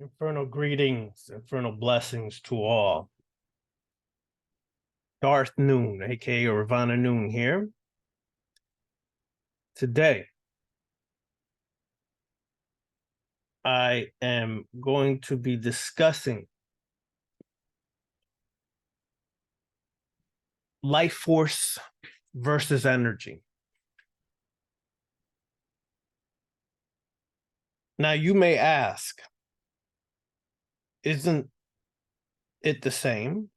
Infernal greetings, infernal blessings to all. Darth Noon, aka Ravana Noon here. Today, I am going to be discussing Lifeforce versus Energy. Now, you may ask, isn't it the same?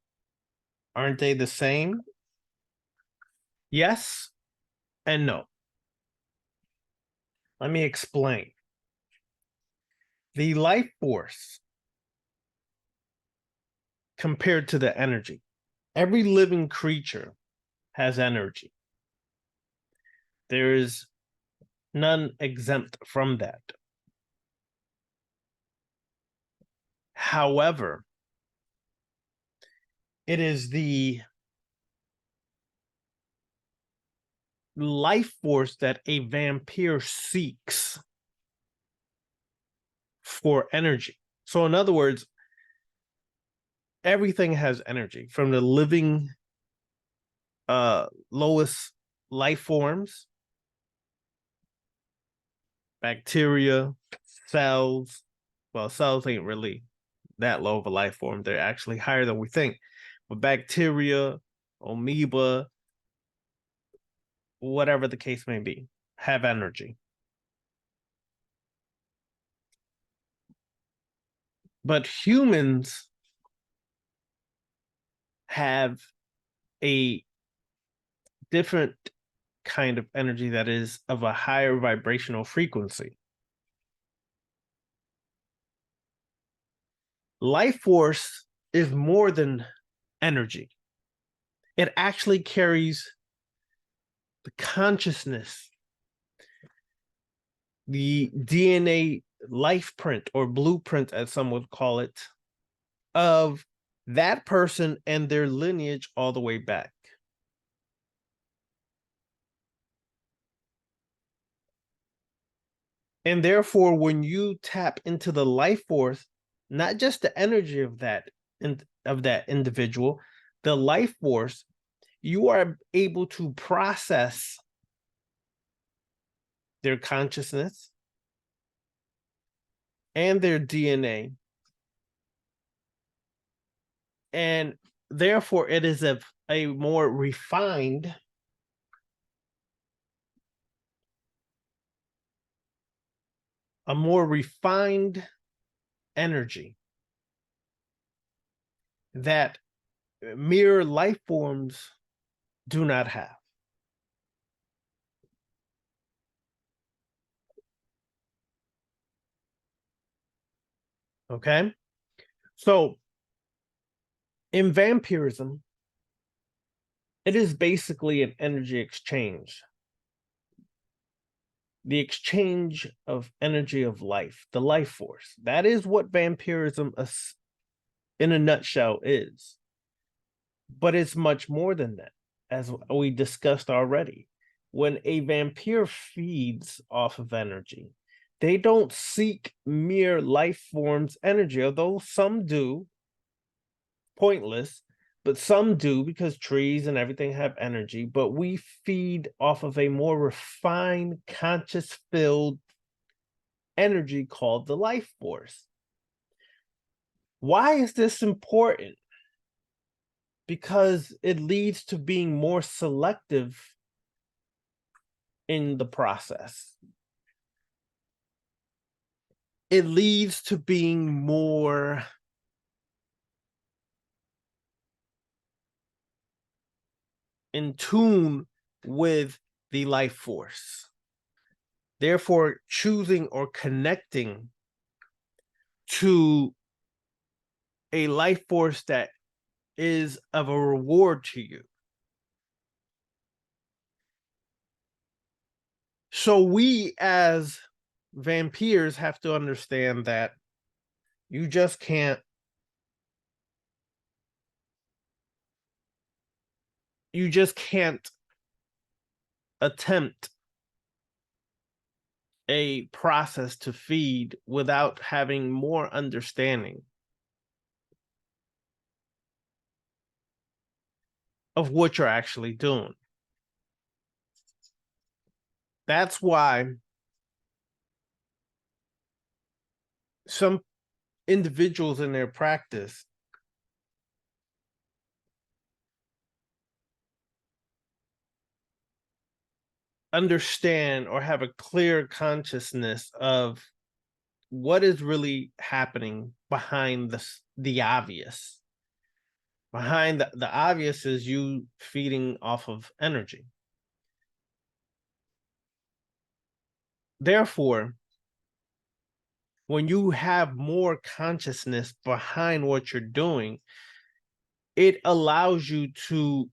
Aren't they the same? Yes and no. Let me explain. The life force compared to the energy. Every living creature has energy. There is none exempt from that. However, it is the life force that a vampire seeks for energy. So, in other words, everything has energy from the living lowest life forms, bacteria, cells. Well, cells ain't really that low of a life form. They're actually higher than we think. But bacteria, amoeba, whatever the case may be, have energy. But humans have a different kind of energy that is of a higher vibrational frequency. Life force is more than energy. It actually carries the consciousness, the DNA life print or blueprint, as some would call it, of that person and their lineage all the way back. And therefore, when you tap into the life force, not just the energy of that individual, the life force, you are able to process their consciousness and their DNA. And therefore, it is a more refined energy that mere life forms do not have. Okay? So, in vampirism, it is basically an energy exchange. The exchange of energy of life, the life force. That is what vampirism in a nutshell is. But it's much more than that, as we discussed already. When a vampire feeds off of energy, they don't seek mere life forms energy, although some do, pointless, but some do because trees and everything have energy. But we feed off of a more refined, conscious-filled energy called the life force. Why is this important? Because it leads to being more selective in the process. It leads to being more in tune with the life force. Therefore, choosing or connecting to a life force that is of a reward to you. So we as vampires have to understand that you just can't attempt a process to feed without having more understanding of what you're actually doing. That's why some individuals in their practice understand or have a clear consciousness of what is really happening behind the obvious. Behind the obvious is you feeding off of energy. Therefore, when you have more consciousness behind what you're doing, it allows you to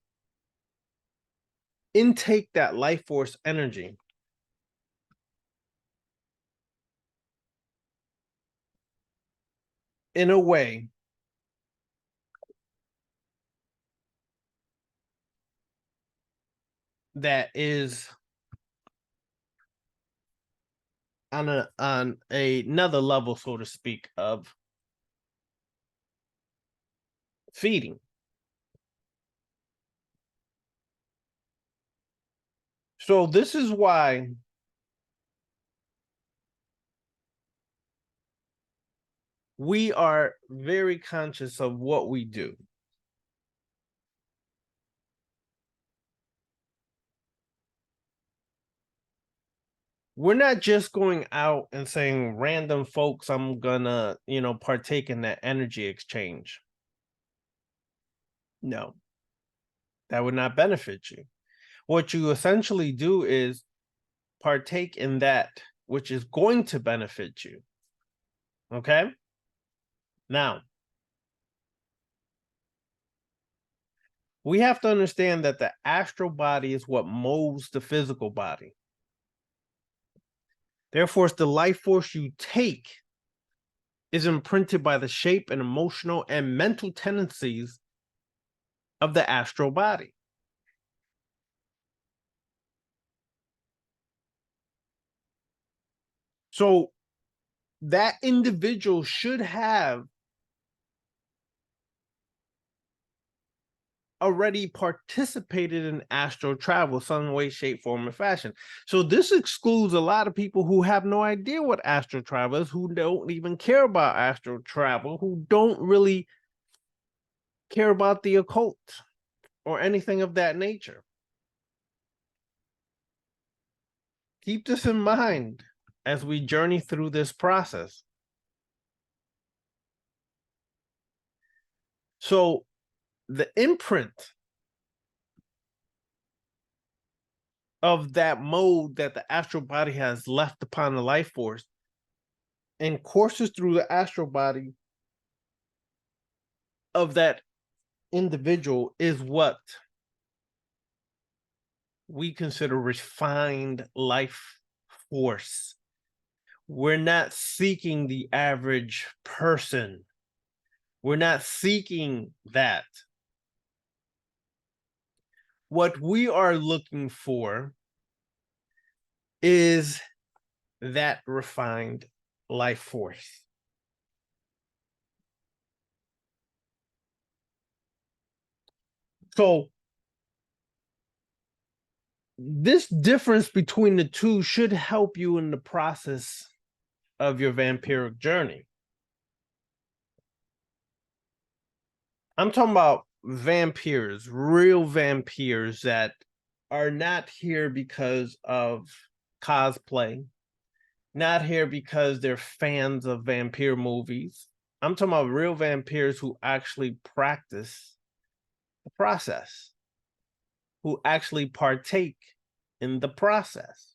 intake that life force energy in a way that is on another level, so to speak, of feeding. So this is why we are very conscious of what we do. We're not just going out and saying, random folks, I'm gonna, partake in that energy exchange. No, that would not benefit you. What you essentially do is partake in that which is going to benefit you. Okay? Now, we have to understand that the astral body is what molds the physical body. Therefore, it's the life force you take is imprinted by the shape and emotional and mental tendencies of the astral body. So that individual should have already participated in astral travel some way, shape, form, or fashion. So this excludes a lot of people who have no idea what astral travel is, who don't even care about astral travel, who don't really care about the occult or anything of that nature. Keep this in mind as we journey through this process. So the imprint of that mode that the astral body has left upon the life force and courses through the astral body of that individual is what we consider refined life force. We're not seeking the average person. We're not seeking that. What we are looking for is that refined life force. So this difference between the two should help you in the process of your vampiric journey. I'm talking about vampires, real vampires that are not here because of cosplay, not here because they're fans of vampire movies. I'm talking about real vampires who actually practice the process, who actually partake in the process.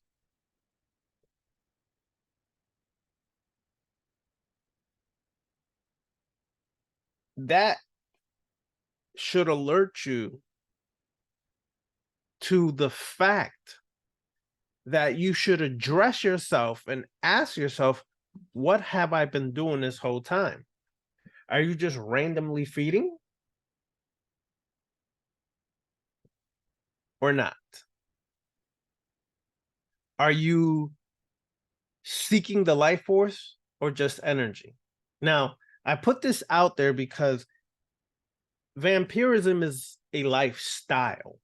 That should alert you to the fact that you should address yourself and ask yourself, what have I been doing this whole time? Are you just randomly feeding or not? Are you seeking the life force or just energy. Now, I put this out there because vampirism is a lifestyle.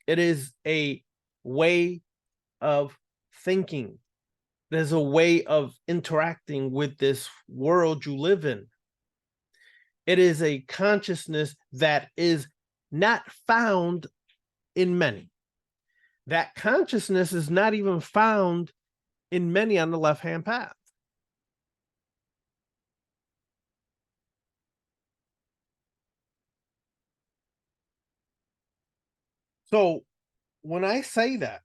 It is a way of thinking. There's a way of interacting with this world you live in. It is a consciousness that is not found in many. That consciousness is not even found in many on the left-hand path. So when I say that,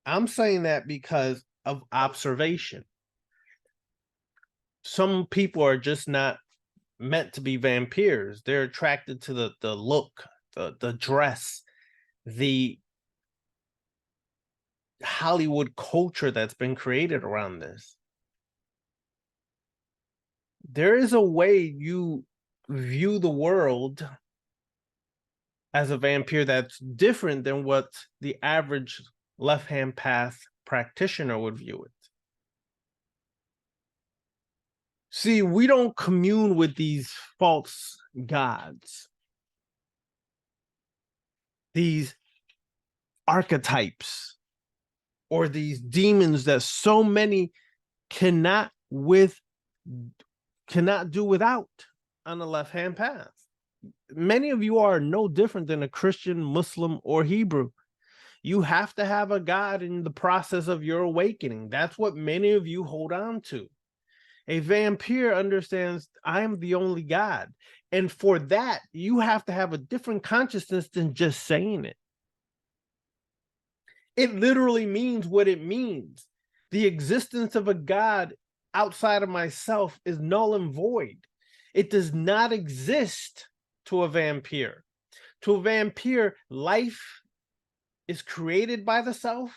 I'm saying that because of observation. Some people are just not meant to be vampires. They're attracted to the look, the dress, the Hollywood culture that's been created around this. There is a way you view the world as a vampire that's different than what the average left-hand path practitioner would view it. See, we don't commune with these false gods, these archetypes, or these demons that so many cannot do without on the left-hand path. Many of you are no different than a Christian, Muslim, or Hebrew. You have to have a God in the process of your awakening. That's what many of you hold on to. A vampire understands I'm the only God. And for that, you have to have a different consciousness than just saying it. It literally means what it means. The existence of a God outside of myself is null and void. It does not exist to a vampire. To a vampire, life is created by the self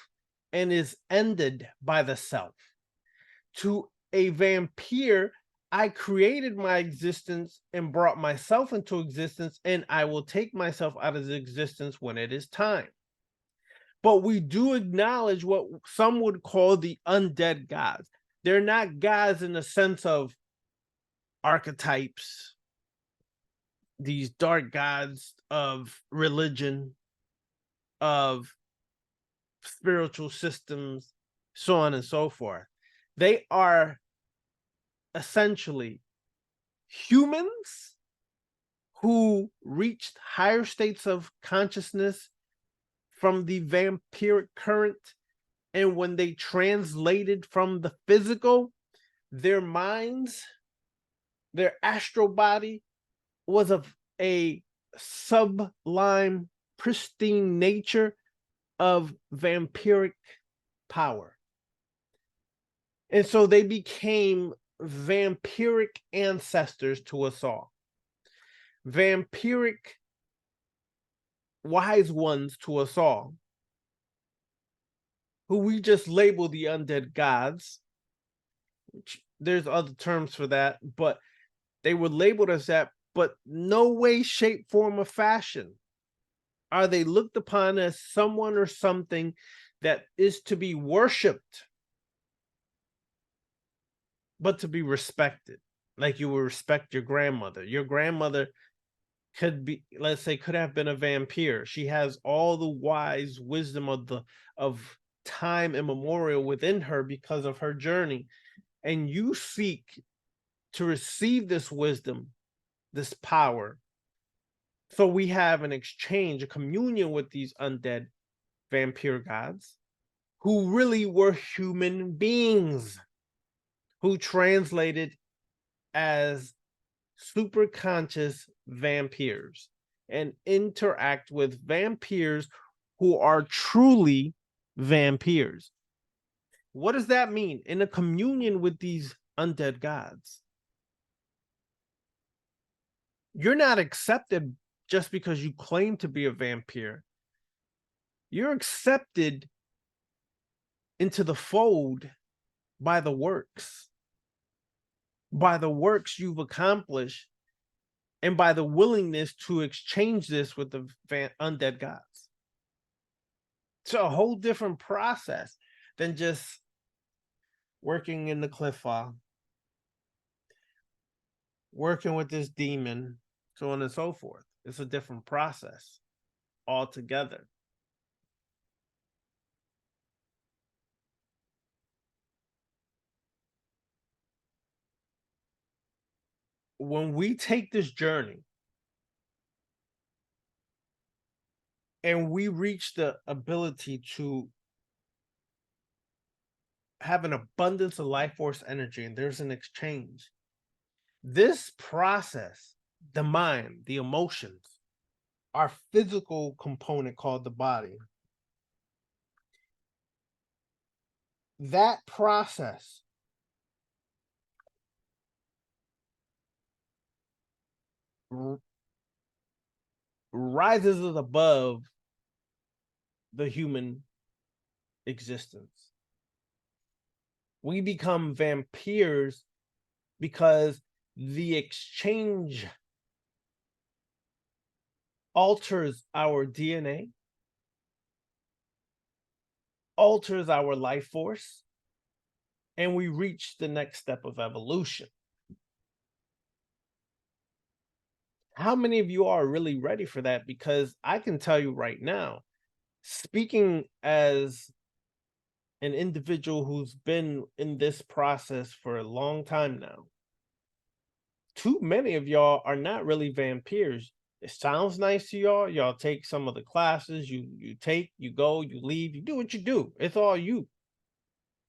and is ended by the self. To a vampire, I created my existence and brought myself into existence, and I will take myself out of existence when it is time. But we do acknowledge what some would call the undead gods. They're not gods in the sense of archetypes, these dark gods of religion, of spiritual systems, so on and so forth. They are essentially humans who reached higher states of consciousness from the vampiric current, and when they translated from the physical, their minds, their astral body was of a sublime, pristine nature of vampiric power. And so they became vampiric ancestors to us all. Vampiric wise ones to us all, who we just label the undead gods, which there's other terms for that, but they were labeled as that, but no way, shape, form, or fashion are they looked upon as someone or something that is to be worshipped, but to be respected, like you would respect your grandmother. Your grandmother could be, let's say, could have been a vampire. She has all the wise wisdom of time immemorial within her because of her journey, and you seek to receive this wisdom, this power. So we have an exchange, a communion with these undead vampire gods, who really were human beings, who translated as super conscious vampires and interact with vampires who are truly vampires. What does that mean? In a communion with these undead gods, you're not accepted just because you claim to be a vampire. You're accepted into the fold by the works you've accomplished, and by the willingness to exchange this with the undead gods. It's a whole different process than just working in the cliff fall, working with this demon, so on and so forth. It's a different process altogether. When we take this journey and we reach the ability to have an abundance of life force energy and there's an exchange, this process, the mind, the emotions, our physical component called the body, that process rises above the human existence. We become vampires because the exchange alters our DNA, alters our life force, and we reach the next step of evolution. How many of you are really ready for that? Because I can tell you right now, speaking as an individual who's been in this process for a long time now, too many of y'all are not really vampires. It sounds nice to y'all. Y'all take some of the classes, you take, you go, you leave, you do what you do. It's all you.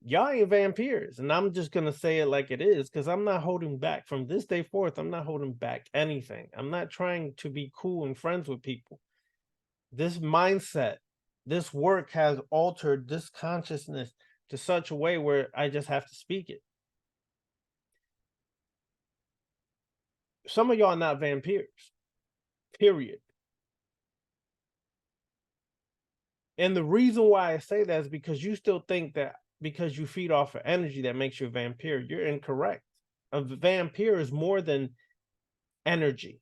Y'all ain't vampires. And I'm just gonna say it like it is, because I'm not holding back. From this day forth, I'm not holding back anything. I'm not trying to be cool and friends with people. This mindset, this work has altered this consciousness to such a way where I just have to speak it. Some of y'all are not vampires, period. And the reason why I say that is because you still think that because you feed off of energy that makes you a vampire. You're incorrect. A vampire is more than energy.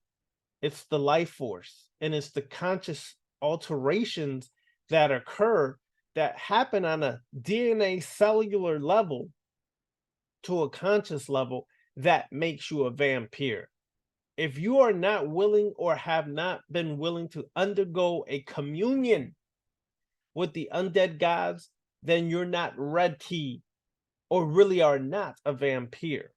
It's the life force, and it's the conscious alterations that occur that happen on a DNA cellular level to a conscious level that makes you a vampire. If you are not willing or have not been willing to undergo a communion with the undead gods, then you're not ready or really are not a vampire.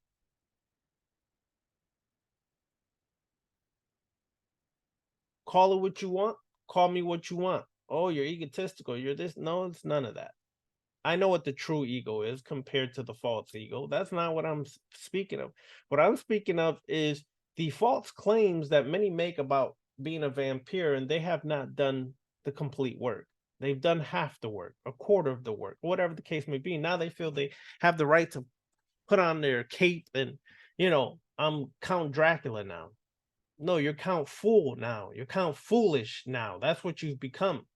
Call it what you want. Call me what you want. Oh, you're egotistical. You're this. No, it's none of that. I know what the true ego is compared to the false ego. That's not what I'm speaking of. What I'm speaking of is the false claims that many make about being a vampire, and they have not done the complete work. They've done half the work, a quarter of the work, whatever the case may be. Now they feel they have the right to put on their cape and, I'm Count Dracula now. No, you're Count Fool now. You're Count Foolish now. That's what you've become.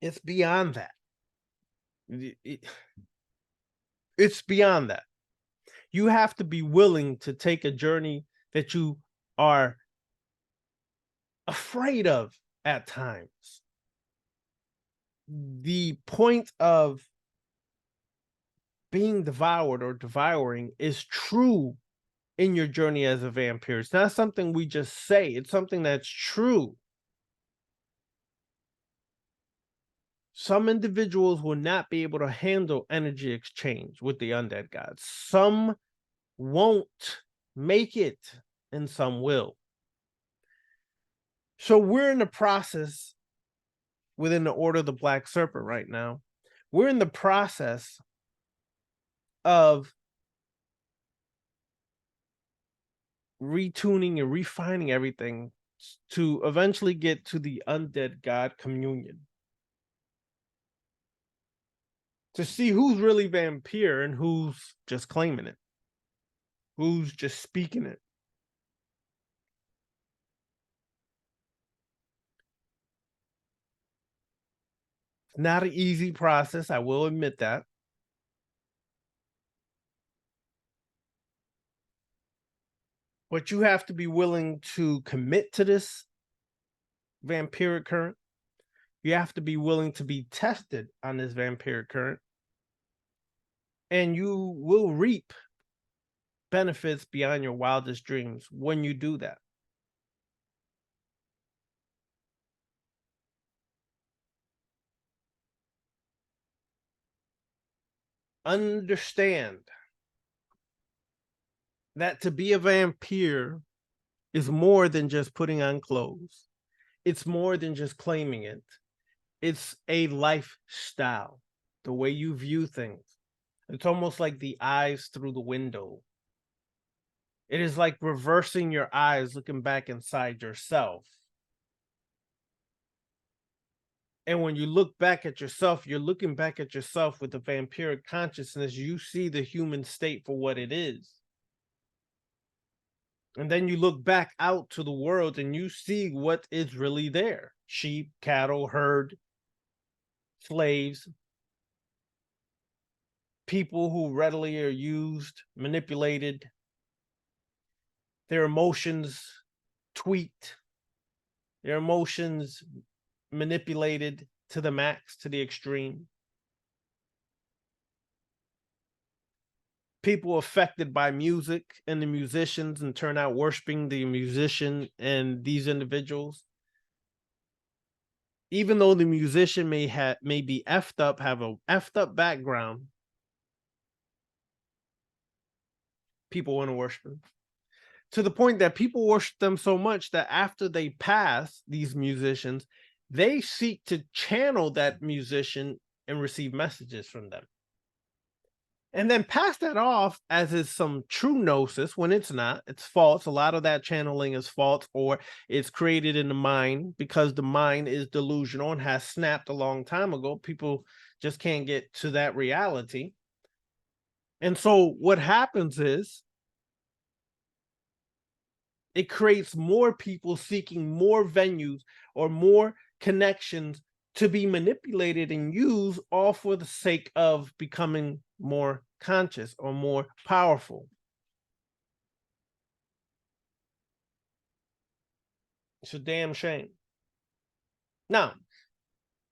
It's beyond that. It's beyond that. You have to be willing to take a journey that you are afraid of at times. The point of being devoured or devouring is true in your journey as a vampire. It's not something we just say, it's something that's true. Some individuals will not be able to handle energy exchange with the undead gods. Some won't make it, and some will. So we're in the process within the Order of the Black Serpent right now. We're in the process of retuning and refining everything to eventually get to the undead god communion, to see who's really vampire and who's just claiming it, who's just speaking it. It's not an easy process, I will admit that. But you have to be willing to commit to this vampiric current. You have to be willing to be tested on this vampiric current, and you will reap benefits beyond your wildest dreams when you do that. Understand that to be a vampire is more than just putting on clothes. It's more than just claiming it. It's a lifestyle, the way you view things. It's almost like the eyes through the window. It is like reversing your eyes, looking back inside yourself. And when you look back at yourself, you're looking back at yourself with the vampiric consciousness. You see the human state for what it is. And then you look back out to the world and you see what is really there: sheep, cattle, herd, slaves, people who readily are used, manipulated, their emotions tweaked, their emotions manipulated to the max, to the extreme. People affected by music and the musicians and turn out worshiping the musician and these individuals. Even though the musician may be effed up, have a effed up background, people want to worship them. To the point that people worship them so much that after they pass, these musicians, they seek to channel that musician and receive messages from them. And then pass that off as is some true gnosis when it's not. It's false. A lot of that channeling is false, or it's created in the mind because the mind is delusional and has snapped a long time ago. People just can't get to that reality. And so what happens is it creates more people seeking more venues or more connections to be manipulated and used, all for the sake of becoming more conscious or more powerful. It's a damn shame. Now,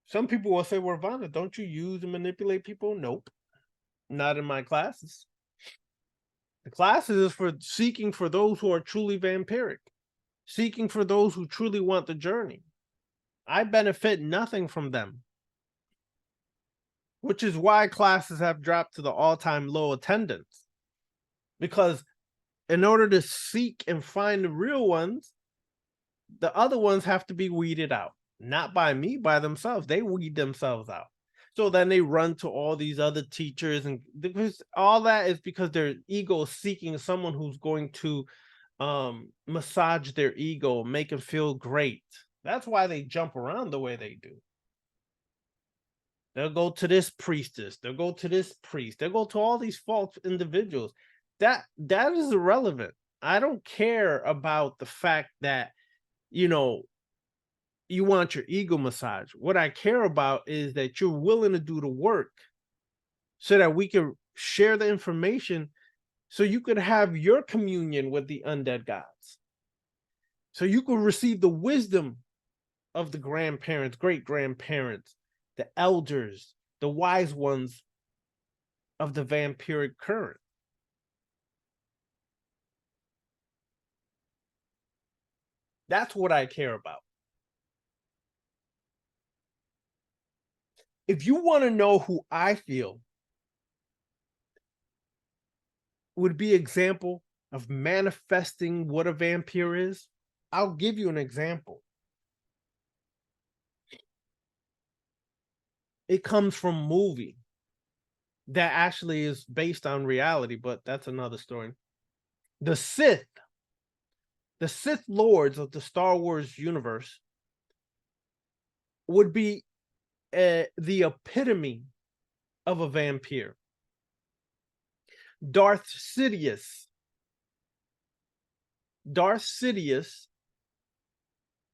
some people will say, well, Vonna, don't you use and manipulate people? Nope, not in my classes. The classes is for seeking for those who are truly vampiric, seeking for those who truly want the journey. I benefit nothing from them, which is why classes have dropped to the all-time low attendance. Because in order to seek and find the real ones, the other ones have to be weeded out. Not by me, by themselves. They weed themselves out. So then they run to all these other teachers, and because all that is because their ego is seeking someone who's going to massage their ego, make them feel great. That's why they jump around the way they do. They'll go to this priestess, they'll go to this priest, they'll go to all these false individuals. That is irrelevant. I don't care about the fact that, you know, you want your ego massage. What I care about is that you're willing to do the work so that we can share the information, so you could have your communion with the undead gods, so you could receive the wisdom of the grandparents, great grandparents, the elders, the wise ones of the vampiric current. That's what I care about. If you want to know who I feel would be example of manifesting what a vampire is, I'll give you an example. It comes from a movie that actually is based on reality, but that's another story. The Sith Lords of the Star Wars universe would be the epitome of a vampire. Darth Sidious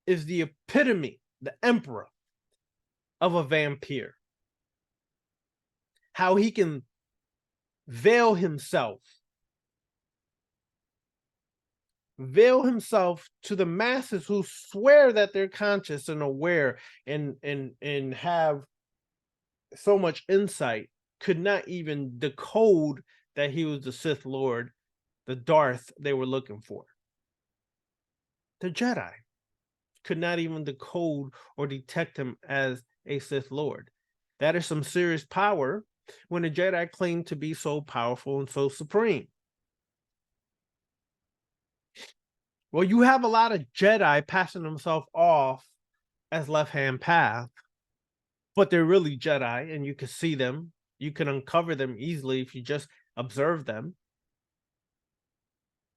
is the epitome, the emperor of a vampire. How he can veil himself veil himself to the masses who swear that they're conscious and aware and have so much insight, could not even decode that he was the Sith Lord, the Darth they were looking for. The Jedi could not even decode or detect him as a Sith Lord. That is some serious power when the Jedi claim to be so powerful and so supreme. Well, you have a lot of Jedi passing themselves off as left-hand path, but they're really Jedi, and you can see them. You can uncover them easily if you just observe them.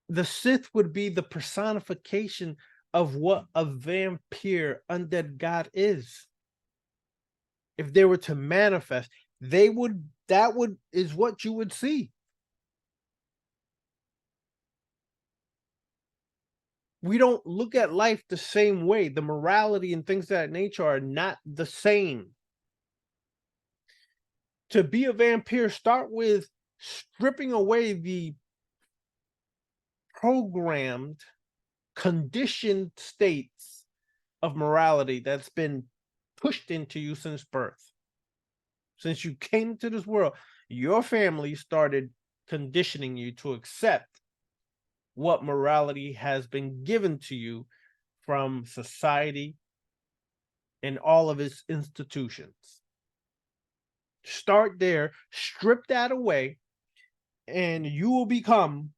The Sith would be the personification of what a vampire undead god is. If they were to manifest, that is what you would see. We don't look at life the same way. The morality and things of that nature are not the same. To be a vampire, start with stripping away the programmed, conditioned states of morality that's been pushed into you since birth. Since you came to this world, your family started conditioning you to accept what morality has been given to you from society and all of its institutions. Start there, strip that away, and you will become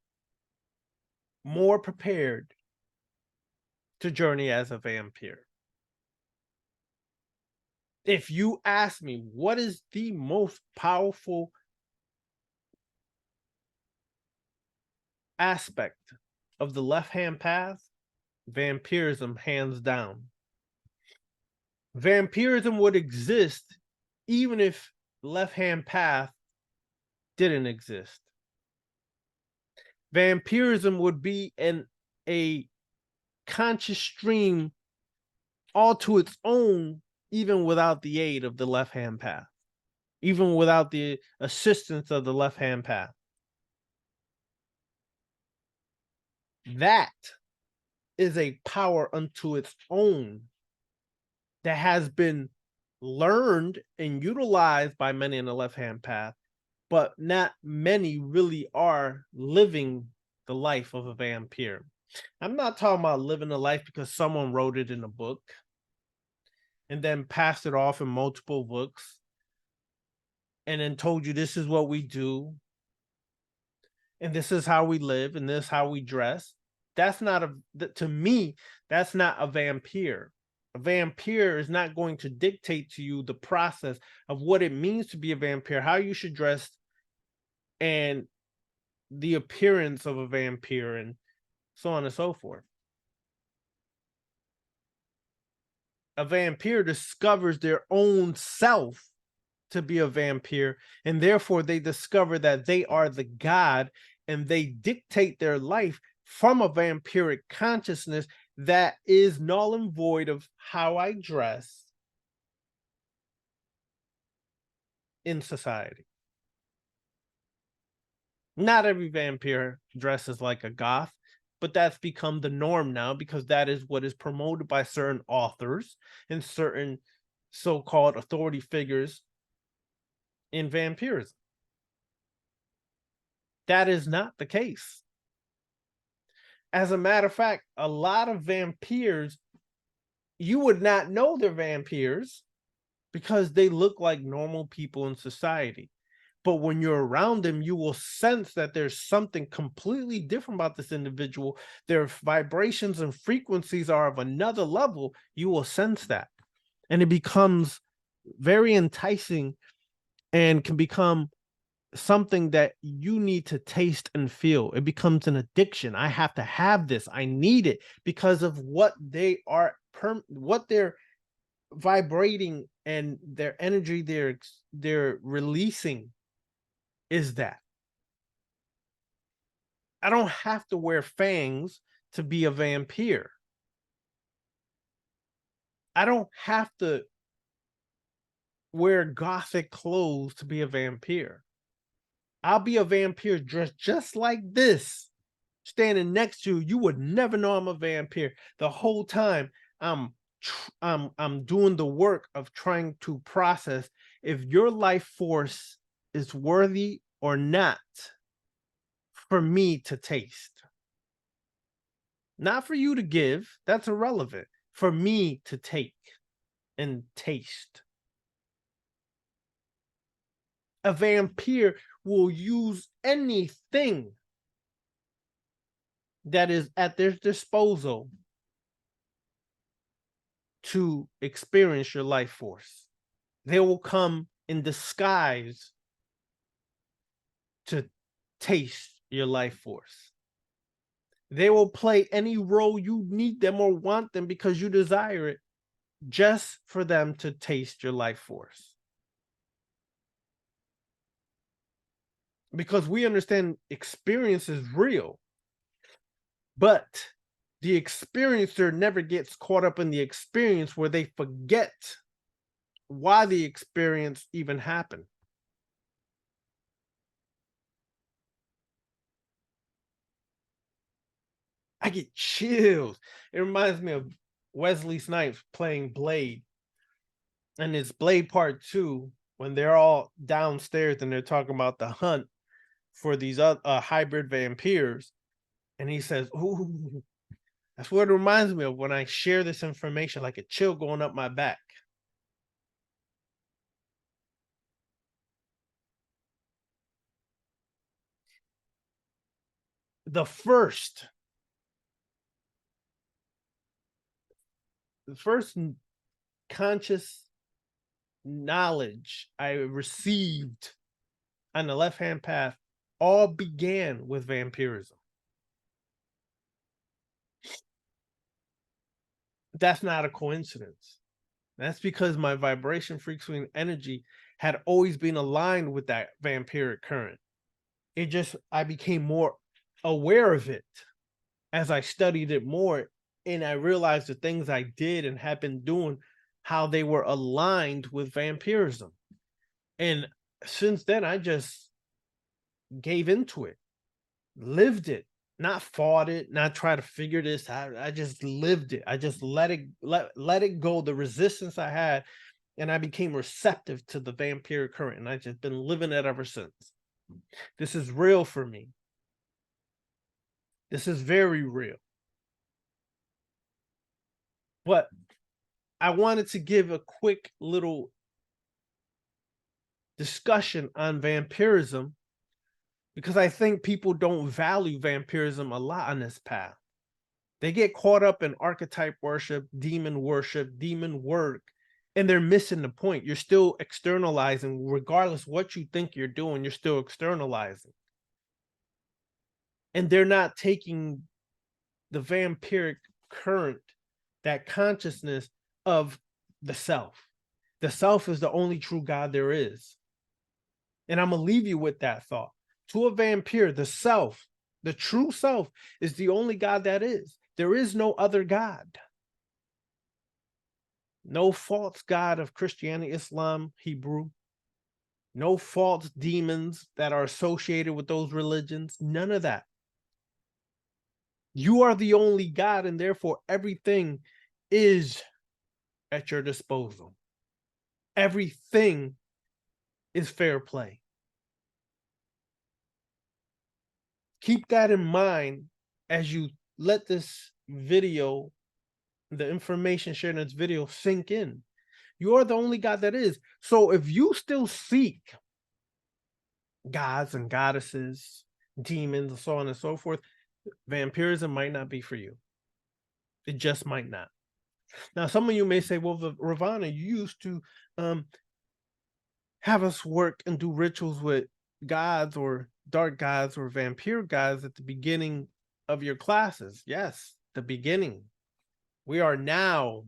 more prepared to journey as a vampire. If you ask me, what is the most powerful aspect of the left-hand path? Vampirism, hands down. Vampirism would exist even if left-hand path didn't exist. Vampirism would be a conscious stream all to its own, even without the aid of the left-hand path, even without the assistance of the left-hand path. That is a power unto its own that has been learned and utilized by many in the left-hand path, but not many really are living the life of a vampire. I'm not talking about living a life because someone wrote it in a book and then passed it off in multiple books and then told you this is what we do and this is how we live and this is how we dress. That's not to me, that's not a vampire. A vampire is not going to dictate to you the process of what it means to be a vampire, how you should dress, and the appearance of a vampire, and so on and so forth. A vampire discovers their own self to be a vampire, and therefore they discover that they are the god, and they dictate their life from a vampiric consciousness that is null and void of how I dress in society. Not every vampire dresses like a goth, but that's become the norm now because that is what is promoted by certain authors and certain so-called authority figures in vampirism. That is not the case. As a matter of fact, a lot of vampires, you would not know they're vampires because they look like normal people in society. But when you're around them, you will sense that there's something completely different about this individual. Their vibrations and frequencies are of another level. You will sense that. And it becomes very enticing and can become something that you need to taste and feel. It becomes an addiction. I have to have this. I need it because of what they are, what they're vibrating and their energy they're releasing is that. I don't have to wear fangs to be a vampire. I don't have to wear gothic clothes to be a vampire. I'll be a vampire dressed just like this, standing next to you, you would never know I'm a vampire. The whole time I'm doing the work of trying to process if your life force is worthy or not for me to taste. Not for you to give, that's irrelevant. For me to take and taste. A vampire will use anything that is at their disposal to experience your life force. They will come in disguise to taste your life force. They will play any role you need them or want them because you desire it, just for them to taste your life force. Because we understand experience is real, but the experiencer never gets caught up in the experience where they forget why the experience even happened. I get chills. It reminds me of Wesley Snipes playing Blade. And it's Blade Part 2, when they're all downstairs and they're talking about the hunt for these hybrid vampires. And he says, ooh, that's what it reminds me of when I share this information, like a chill going up my back. The first conscious knowledge I received on the left-hand path all began with vampirism. That's not a coincidence. That's because my vibration, frequency, and energy had always been aligned with that vampiric current. I became more aware of it as I studied it more, and I realized the things I did and had been doing, how they were aligned with vampirism. And since then, I just gave into it, lived it, not fought it, not try to figure this out. I just lived it. I just let it go, the resistance I had, and I became receptive to the vampiric current, and I've just been living it ever since. This is real for me. This is very real. But I wanted to give a quick little discussion on vampirism because I think people don't value vampirism a lot on this path. They get caught up in archetype worship, demon work, and they're missing the point. You're still externalizing, regardless what you think you're doing, you're still externalizing. And they're not taking the vampiric current, that consciousness of the self. The self is the only true God there is. And I'm going to leave you with that thought. To a vampire, the self, the true self, is the only God that is. There is no other God. No false God of Christianity, Islam, Hebrew. No false demons that are associated with those religions. None of that. You are the only God, and therefore everything is at your disposal. Everything is fair play. Keep that in mind as you let this video, the information shared in this video, sink in. You are the only God that is. So if you still seek gods and goddesses, demons, and so on and so forth, vampirism might not be for you. It just might not. Now, some of you may say, well, Ravana, you used to have us work and do rituals with gods or dark gods or vampire gods at the beginning of your classes. Yes, the beginning. We are now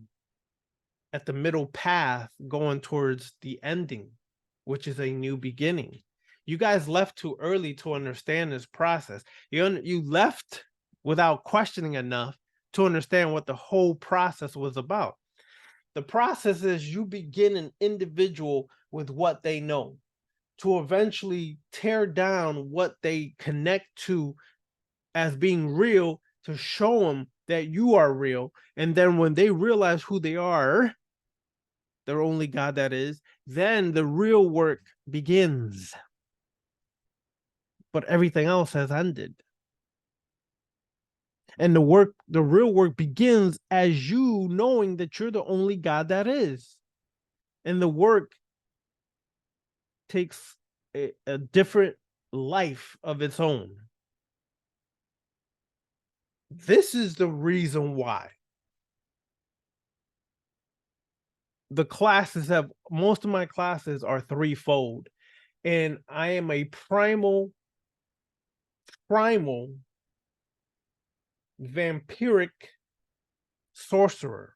at the middle path going towards the ending, which is a new beginning. You guys left too early to understand this process. You left without questioning enough to understand what the whole process was about. The process is you begin an individual with what they know to eventually tear down what they connect to as being real to show them that you are real. And then when they realize who they are, their only God that is, then the real work begins. But everything else has ended. And the real work begins as you knowing that you're the only God that is. And the work takes a different life of its own. This is the reason why the classes have, most of my classes are threefold. And I am a primal vampiric sorcerer.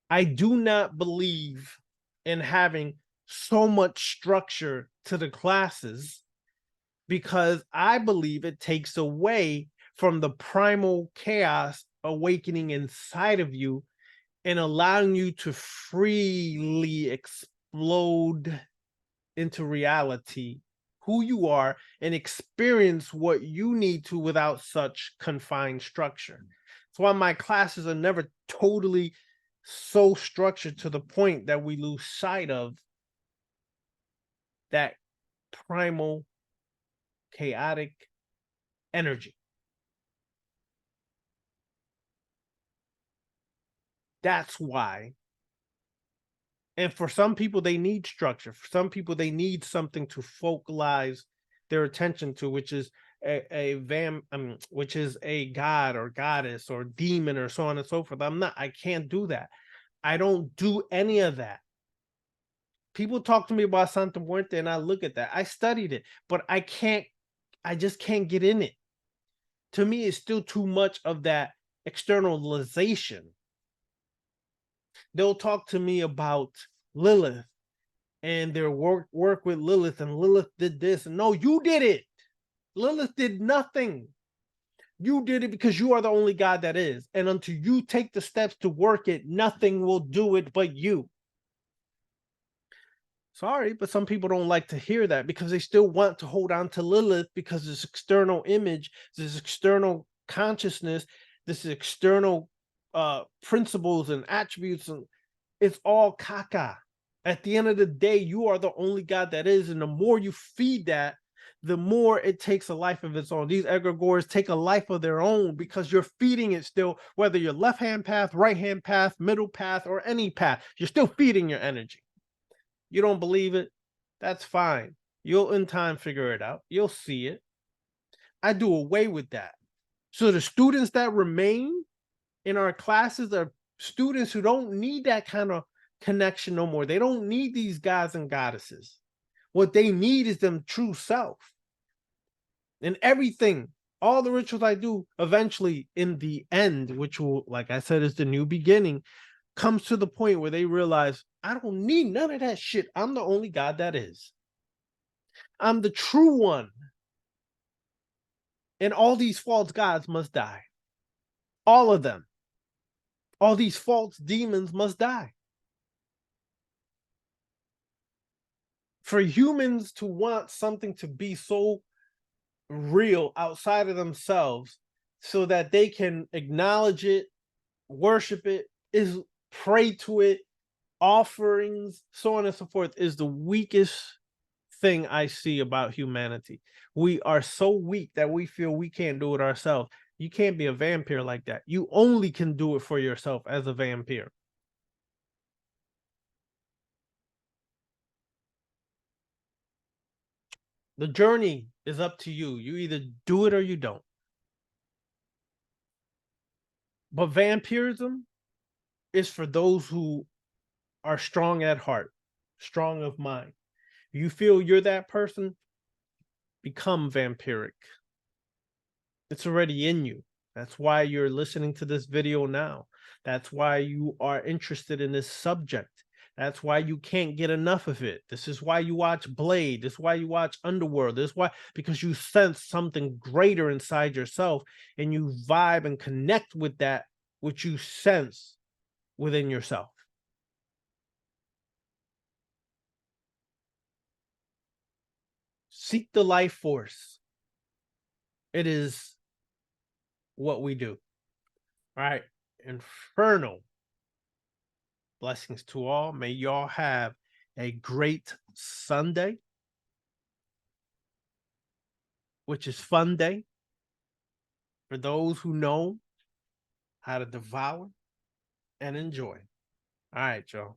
I do not believe in having so much structure to the classes because I believe it takes away from the primal chaos awakening inside of you and allowing you to freely explode into reality who you are and experience what you need to without such confined structure. That's why my classes are never totally so structured to the point that we lose sight of that primal chaotic energy. That's why. And for some people, they need structure. For some people, they need something to focalize their attention to, which is which is a god or goddess or demon or so on and so forth. I can't do that. I don't do any of that. People talk to me about Santa Muerte and I look at that. I studied it, but I just can't get in it. To me, it's still too much of that externalization. They'll talk to me about Lilith and their work with Lilith, and Lilith did this. No, you did it. Lilith did nothing. You did it because you are the only God that is. And until you take the steps to work it, nothing will do it but you. Sorry, but some people don't like to hear that because they still want to hold on to Lilith because this external image, this external consciousness, this external principles and attributes, and it's all caca. At the end of the day, you are the only God that is, and the more you feed that, the more it takes a life of its own. These egregores take a life of their own because you're feeding it still, whether you're left-hand path, right-hand path, middle path, or any path, you're still feeding your energy. You don't believe it? That's fine. You'll in time figure it out. You'll see it. I do away with that. So the students that remain in our classes are students who don't need that kind of connection no more. They don't need these gods and goddesses. What they need is them true self. And everything, all the rituals I do, eventually in the end, which will, like I said, is the new beginning, comes to the point where they realize, I don't need none of that shit. I'm the only God that is. I'm the true one. And all these false gods must die. All of them. All these false demons must die. For humans to want something to be so real outside of themselves so that they can acknowledge it, worship it, is pray to it, offerings, so on and so forth, is the weakest thing I see about humanity. We are so weak that we feel we can't do it ourselves. You can't be a vampire like that. You only can do it for yourself as a vampire. The journey is up to you. You either do it or you don't. But vampirism is for those who are strong at heart, strong of mind. You feel you're that person, become vampiric. It's already in you. That's why you're listening to this video now. That's why you are interested in this subject. That's why you can't get enough of it. This is why you watch Blade. This is why you watch Underworld. This is why, because you sense something greater inside yourself and you vibe and connect with that which you sense within yourself. Seek the life force. It is what we do. All right. Infernal blessings to all. May y'all have a great Sunday, which is fun day for those who know how to devour and enjoy. All right, y'all.